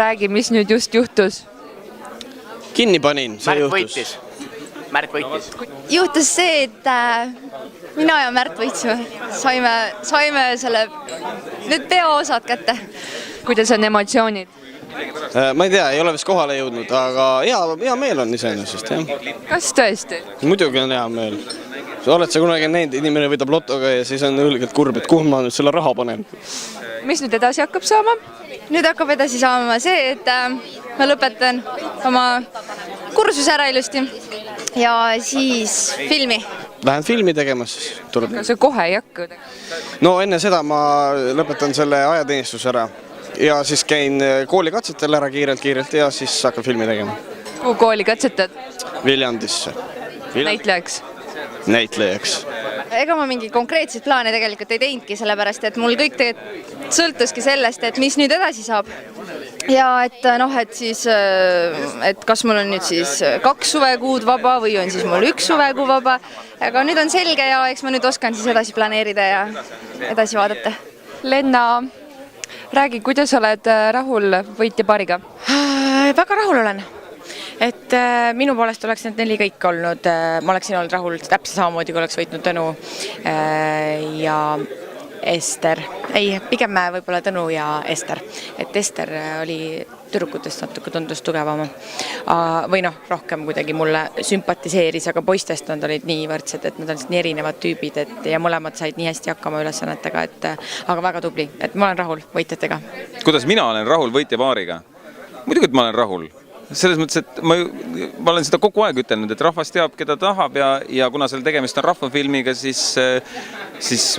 Räägi, mis nüüd just juhtus? Kinni panin, see juhtus. Märt võitis. Juhtus see, et mina ja Märt võitsime. Saime selle nüüd peaosad kätte. Kuidas on emotsioonid? Ma ei tea, ei ole vist kohale jõudnud, aga hea meel on iseenesest, jah. Kas tõesti? Muidugi on hea meel. Oled sa kunagi näinud, inimene võidab lotoga ja siis on õlgelt kurb, et kuhu ma nüüd selle raha panen? Mis nüüd edasi hakkab saama? Nüüd hakkab edasi saama see, et ma lõpetan oma kursuse ära ilusti ja siis filmi. Lähen filmi tegema, siis tuleb. Kas see kohe ei hakka? No enne seda ma lõpetan selle ajateenistuse ära ja siis käin kooli katsetel ära kiirelt ja siis hakkan filmi tegema. Kuhu kooli katsetad? Viljandisse. Näitlejaks. Ega ma mingi konkreetseid plaane tegelikult ei teinudki, sellepärast et mul kõik tegelikult sõltuski sellest, et mis nüüd edasi saab. Ja et siis, et kas mul on nüüd siis 2 suvekuud vaba või on siis mul 1 suvekuu vaba. Aga nüüd on selge ja eks ma nüüd oskan siis edasi planeerida ja edasi vaadata. Lenna, räägi, kuidas oled rahul võitja paariga? Väga rahul olen. Et minu poolest oleks need 4 kõik olnud, ma oleksin olnud rahul täpselt samamoodi, kui oleks võitnud Tõnu ja Ester. Ei, pigem võib-olla Tõnu ja Ester. Et Ester oli tüdrukutest natuke tundus tugevama. Või rohkem kuidagi mulle sümpatiseeris, aga poistest nad olid nii võrdsed, et nad olid nii erinevad tüübid ja mõlemad said nii hästi hakkama ülesannetega, aga väga tubli, et ma olen rahul võitjatega. Kuidas mina olen rahul võitja paariga? Muidugi, et ma olen rahul. Selles mõttes, et ma olen seda kogu aeg ütelnud, et rahvas teab, keda tahab ja kuna selle tegemist on rahvafilmiga, siis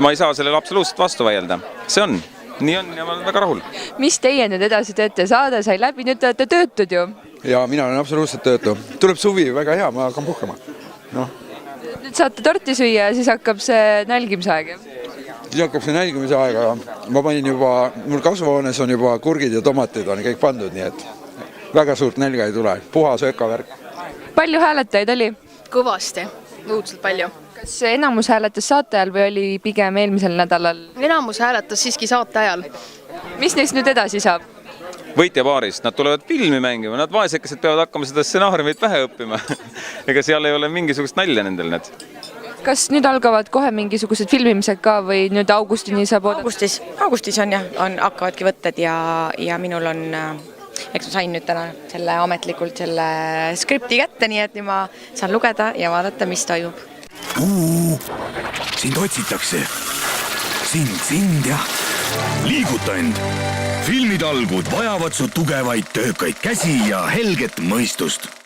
ma ei saa sellele absoluutselt vastu vaielda. See on. Nii on ja ma olen väga rahul. Mis teie nüüd edasi teete? Saade sai läbi, nüüd te olete töötud ju? Ja mina olen absoluutselt töötu. Tuleb suvi, väga hea, ma hakkan puhkama. Nüüd saate torti süüa ja siis hakkab see nälgimise aeg. Siis hakkab see nälgimise aeg, aga ma panin juba, mul kasvuhoones on juba kurgid ja tomatid on kõik pandud, nii et väga suurt nälga ei tule. Puhas ökavärk. Palju hääletajaid oli? Kõvasti, õudselt palju. Kas enamus hääletas saate ajal või oli pigem eelmisel nädalal? Enamus hääletas siiski saate ajal. Mis neist nüüd edasi saab? Võitja paarist, nad tulevad filmi mängima, nad vaesekesed peavad hakkama seda stsenaariumit pähe õppima. Ega seal ei ole mingisugust nalja nendel need. Kas nüüd algavad kohe mingisugused filmimised ka või nüüd augustini saab oodata? Augustis on jah, hakkavadki võtted ja minul on, eks ma sain nüüd täna ametlikult selle skripti kätte, nii et nüüd ma saan lugeda ja vaadata, mis toimub. Sind otsitakse. Sind ja liiguta end. Filmitalgud vajavad su tugevaid töökaid käsi ja helget mõistust.